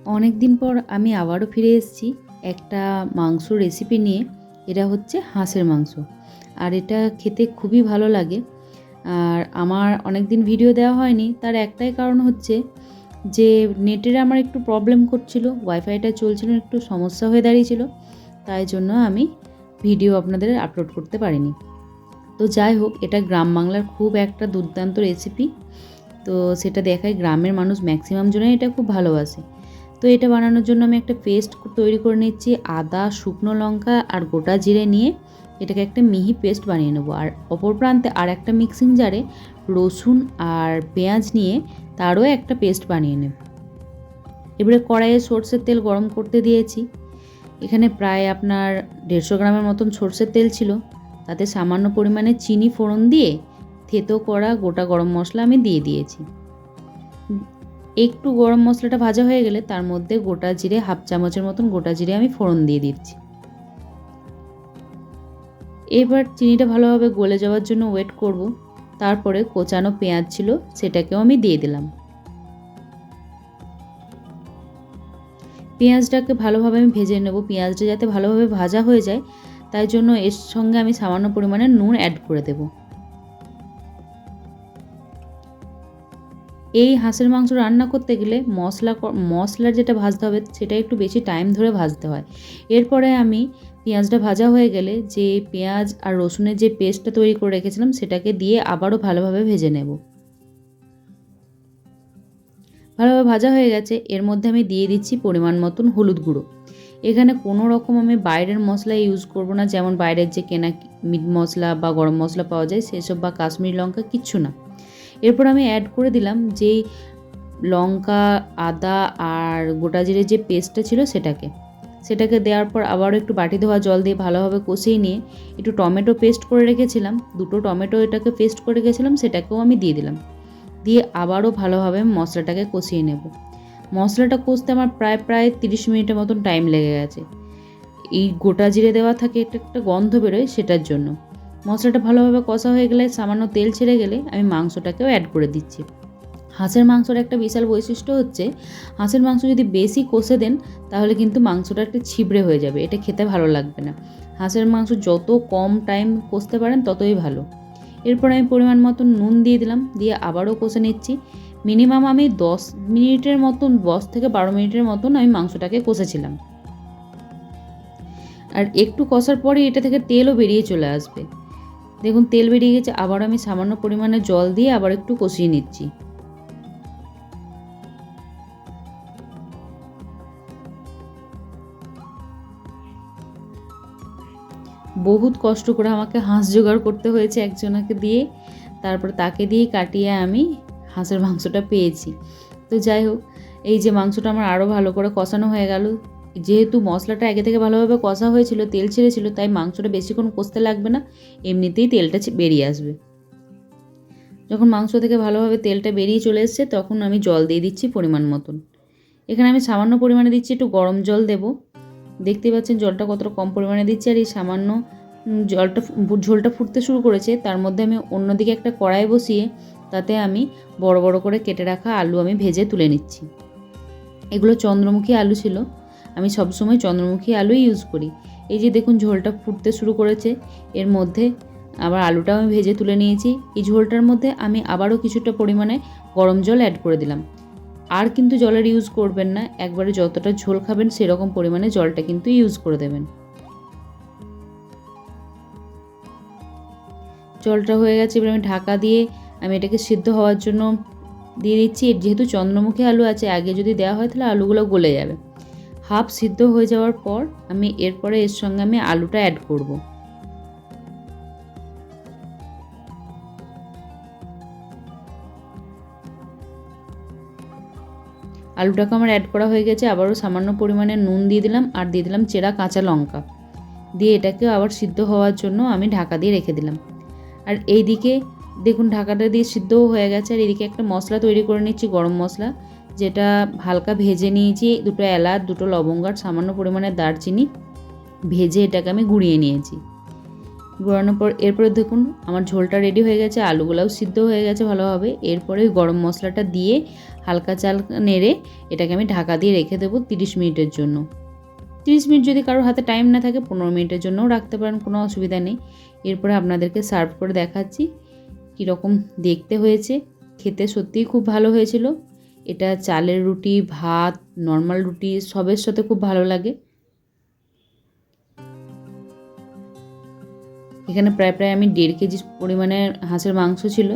অনেক দিন পর আমি আবারও ফিরে এসেছি একটা মাংস রেসিপি নিয়ে। এটা হচ্ছে হাঁসের মাংস, আর এটা খেতে খুবই ভালো লাগে। আর আমার অনেক দিন ভিডিও দেওয়া হয়নি, তার একটাই কারণ হচ্ছে যে নেটের আমার একটু প্রবলেম করছিল, ওয়াইফাইটা চলছিল, একটু সমস্যা হয়ে দাঁড়িয়েছিল, তাই জন্য আমি ভিডিও আপনাদের আপলোড করতে পারিনি। তো যাই হোক, এটা গ্রাম বাংলার খুব একটা দুর্দান্ত রেসিপি। তো সেটা দেখায় গ্রামের মানুষ ম্যাক্সিমাম জনই এটা খুব ভালোবাসে। তো এটা বানানোর জন্য আমি একটা পেস্ট তৈরি করে নিচ্ছি। আদা, শুকনো লঙ্কা আর গোটা জিরে নিয়ে এটাকে একটা মিহি পেস্ট বানিয়ে নেবো। আর অপর প্রান্তে আর একটা মিক্সিং জারে রসুন আর পেঁয়াজ নিয়ে তারও একটা পেস্ট বানিয়ে নেব। এবারে কড়াইয়ে সর্ষের তেল গরম করতে দিয়েছি। এখানে প্রায় আপনার 150 গ্রামের মতন সর্ষের তেল ছিল। তাতে সামান্য পরিমাণে চিনি ফোড়ন দিয়ে থেতো করা গোটা গরম মশলা আমি দিয়ে দিয়েছি। একটু গরম মশলাটা ভাজা হয়ে গেলে তার মধ্যে গোটা জিরে, হাফ চামচের মতন গোটা জিরে আমি ফোড়ন দিয়ে দিচ্ছি। এবার চিনিটা ভালোভাবে গলে যাওয়ার জন্য ওয়েট করব। তারপরে কোচানো পেঁয়াজ ছিল, সেটাকেও আমি দিয়ে দিলাম। পেঁয়াজটাকে ভালোভাবে আমি ভেজে নেব। পেঁয়াজটা যাতে ভালোভাবে ভাজা হয়ে যায়, তাই জন্য এর সঙ্গে আমি সামান্য পরিমাণে নুন অ্যাড করে দেব। এই হাঁসের মাংস রান্না করতে গেলে মশলার যেটা ভাজতে হবে সেটা একটু বেশি টাইম ধরে ভাজতে হয়। এরপরে আমি পেঁয়াজটা ভাজা হয়ে গেলে যে পেঁয়াজ আর রসুনের যে পেস্টটা তৈরি করে রেখেছিলাম সেটাকে দিয়ে আবারও ভালোভাবে ভেজে নেব। ভালোভাবে ভাজা হয়ে গেছে, এর মধ্যে আমি দিয়ে দিচ্ছি পরিমাণ মতন হলুদ গুঁড়ো। এখানে কোনো রকম আমি বাইরের মশলা ইউজ করব না, যেমন বাইরের যে কেনা মিট মশলা বা গরম মশলা পাওয়া যায় সেসব, বা কাশ্মীরি লঙ্কা, কিচ্ছু না। এরপর আমি অ্যাড করে দিলাম যেই লঙ্কা, আদা আর গোটা জিরে যে পেস্টটা ছিল সেটাকে দেওয়ার পর আবারও একটু বাটি ধোয়া জল দিয়ে ভালোভাবে কষিয়ে নিয়ে একটু টমেটো পেস্ট করে রেখেছিলাম, 2টো টমেটো এটাকে পেস্ট করে রেখেছিলাম, সেটাকেও আমি দিয়ে দিলাম। দিয়ে আবারও ভালোভাবে মশলাটাকে কষিয়ে নেব। মশলাটা কষতে আমার প্রায় 30 মিনিটের মতন টাইম লেগে গেছে। এই গোটা জিরে দেওয়া থাকে, একটা গন্ধ বেরোয়, সেটার জন্য। মশলাটা ভালোভাবে কষা হয়ে গেলে, সামান্য তেল ছেড়ে গেলে আমি মাংসটাকেও অ্যাড করে দিচ্ছি। হাঁসের মাংসর একটা বিশাল বৈশিষ্ট্য হচ্ছে, হাঁসের মাংস যদি বেশি কষে দেন তাহলে কিন্তু মাংসটা একটু ছিবড়ে হয়ে যাবে, এটা খেতে ভালো লাগবে না। হাঁসের মাংস যত কম টাইম কষতে পারেন ততই ভালো। এরপর আমি পরিমাণ মতন নুন দিয়ে দিলাম, দিয়ে আবারও কষে নিচ্ছি। মিনিমাম আমি 10 মিনিটের মতন, 10 থেকে 12 মিনিটের মতন আমি মাংসটাকে কষেছিলাম। আর একটু কষার পরে এটা থেকে তেলও বেরিয়ে চলে আসবে। দেখুন তেল বেরিয়ে গেছে। আবার আমি সামান্য পরিমাণে জল দিয়ে আবার একটু কষিয়ে নিচ্ছি। বহুত কষ্ট করে আমাকে হাঁস জোগাড় করতে হয়েছে একজনকে দিয়ে, তারপর তাকে দিয়ে কাটিয়ে আমি হাঁসের মাংসটা পেয়েছি। তো যাই হোক, এই যে মাংসটা আমার আরও ভালো করে কষানো হয়ে গেল। যেহেতু মশলাটা আগে থেকে ভালোভাবে কষা হয়েছিল, তেল ছেড়েছিল, তাই মাংসটা বেশিক্ষণ কষতে লাগবে না, এমনিতেই তেলটা বেরিয়ে আসবে। যখন মাংস থেকে ভালোভাবে তেলটা বেরিয়ে চলে এসছে তখন আমি জল দিয়ে দিচ্ছি পরিমাণ মতন। এখানে আমি সামান্য পরিমাণে দিচ্ছি একটু গরম জল দেব। দেখতে পাচ্ছেন জলটা কতটা কম পরিমাণে দিচ্ছি। আর এই সামান্য ঝোলটা ফুটতে শুরু করেছে, তার মধ্যে আমি অন্যদিকে একটা কড়াই বসিয়ে তাতে আমি বড় বড় করে কেটে রাখা আলু আমি ভেজে তুলে নিচ্ছি। এগুলো চন্দ্রমুখী আলু ছিল, আমি সবসময় চন্দ্রমুখী আলুই ইউজ করি। এই যে দেখুন ঝোলটা ফুটতে শুরু করেছে, এর মধ্যে আবার আলুটাও আমি ভেজে তুলে নিয়েছি। এই ঝোলটার মধ্যে আমি আবারও কিছুটা পরিমাণে গরম জল অ্যাড করে দিলাম। আর কিন্তু জলের ইউজ করবেন না, একবারে যতটা ঝোল খাবেন সেরকম পরিমাণে জলটা কিন্তু ইউজ করে দেবেন। জলটা হয়ে গেছে, এবার আমি ঢাকা দিয়ে আমি এটাকে সিদ্ধ হওয়ার জন্য দিয়ে দিচ্ছি। যেহেতু চন্দ্রমুখী আলু আছে, আগে যদি দেওয়া হয় তাহলে আলুগুলো গলে যাবে। হাফ সিদ্ধ হয়ে যাওয়ার পর আমি এরপরে এর সঙ্গে আমি আলুটা অ্যাড করব। আলুটাকে আমার অ্যাড করা হয়ে গেছে। আবারও সামান্য পরিমাণে নুন দিয়ে দিলাম, আর দিয়ে দিলাম চেরা কাঁচা লঙ্কা দিয়ে এটাকে আবার সিদ্ধ হওয়ার জন্য আমি ঢাকা দিয়ে রেখে দিলাম। আর এইদিকে দেখুন ঢাকাটা দিয়ে সিদ্ধও হয়ে গেছে। আর এদিকে একটা মশলা তৈরি করে নিচ্ছি, গরম মশলা, যেটা হালকা ভেজে নিয়েছি। 2টো এলাচ, 2টো লবঙ্গ আর সামান্য পরিমাণে দারচিনি ভেজে এটাকে আমি গুঁড়িয়ে নিয়েছি। গুঁড়ানোর পর এরপরে দেখুন আমার ঝোলটা রেডি হয়ে গেছে, আলুগুলাও সিদ্ধ হয়ে গেছে ভালোভাবে। এরপরে ওই গরম মশলাটা দিয়ে হালকা চাল নেড়ে এটাকে আমি ঢাকা দিয়ে রেখে দেবো 30 মিনিটের জন্য। 30 মিনিট যদি কারোর হাতে টাইম না থাকে 15 মিনিটের জন্যও রাখতে পারেন, কোনো অসুবিধা নেই। এরপরে আপনাদেরকে সার্ভ করে দেখাচ্ছি কীরকম দেখতে হয়েছে। খেতে সত্যিই খুব ভালো হয়েছিল। এটা চালের রুটি, ভাত, নর্মাল রুটি সবের সাথে খুব ভালো লাগে। এখানে প্রায় আমি 1.5 কেজি পরিমাণের হাঁসের মাংস ছিল,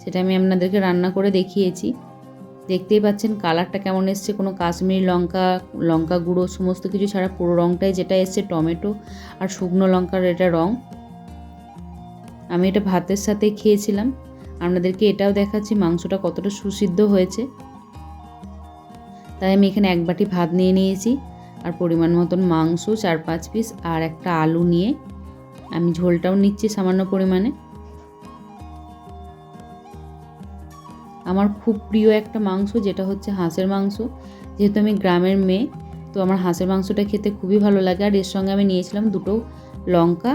সেটা আমি আপনাদেরকে রান্না করে দেখিয়েছি। দেখতেই পাচ্ছেন কালারটা কেমন এসছে, কোনো কাশ্মীরি লঙ্কা গুঁড়ো সমস্ত কিছু ছাড়া পুরো রঙটাই যেটা এসছে টমেটো আর শুকনো লঙ্কার এটা রঙ। আমি এটা ভাতের সাথে খেয়েছিলাম। আপনাদেরকে এটাও দেখাচ্ছি মাংসটা কতটা সুসিদ্ধ হয়েছে। তাই আমি এখানে 1 বাটি ভাত নিয়ে নিয়েছি আর পরিমাণ মতন মাংস 4-5 পিস আর একটা আলু নিয়ে আমি ঝোলটাও নিচ্ছি সামান্য পরিমাণে। আমার খুব প্রিয় একটা মাংস যেটা হচ্ছে হাঁসের মাংস। যেহেতু আমি গ্রামের মেয়ে, তো আমার হাঁসের মাংসটা খেতে খুবই ভালো লাগে। আর এর সঙ্গে আমি নিয়েছিলাম 2টো লঙ্কা,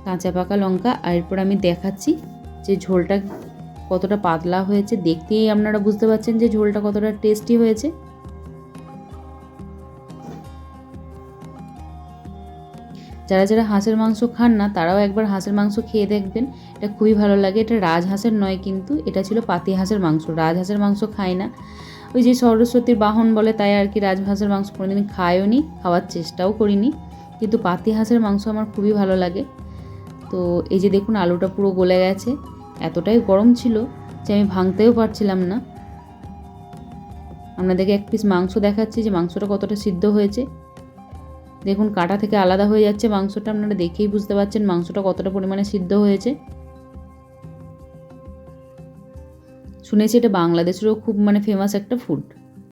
কাঁচা পাকা লঙ্কা। আর এরপর আমি দেখাচ্ছি যে ঝোলটা কতটা পাতলা হয়েছে। দেখতেই আপনারা বুঝতে পারছেন যে ঝোলটা কতটা টেস্টি হয়েছে। যারা হাঁসের মাংস খান না তারাও একবার হাঁসের মাংস খেয়ে দেখবেন, এটা খুবই ভালো লাগে। এটা রাজহাঁসের নয় কিন্তু, এটা ছিল পাতি হাঁসের মাংস। রাজহাঁসের মাংস খাই না, ওই যে সরস্বতীর বাহন বলে তাই আর কি রাজহাঁসের মাংস কোনোদিন খাইও নি, খাওয়ার চেষ্টাও করিনি। কিন্তু পাতি হাঁসের মাংস আমার খুবই ভালো লাগে। তো এই যে দেখুন আলুটা পুরো গলে গেছে, এতটাই গরম ছিল যে আমি ভাঙতেও পারছিলাম না। আপনাদেরকে 1 পিস মাংস দেখাচ্ছি যে মাংসটা কতটা সিদ্ধ হয়েছে। দেখুন কাঁটা থেকে আলাদা হয়ে যাচ্ছে মাংসটা, আপনারা দেখেই বুঝতে পারছেন মাংসটা কতটা পরিমাণে সিদ্ধ হয়েছে। শুনেছি এটা বাংলাদেশেরও খুব ফেমাস একটা ফুড।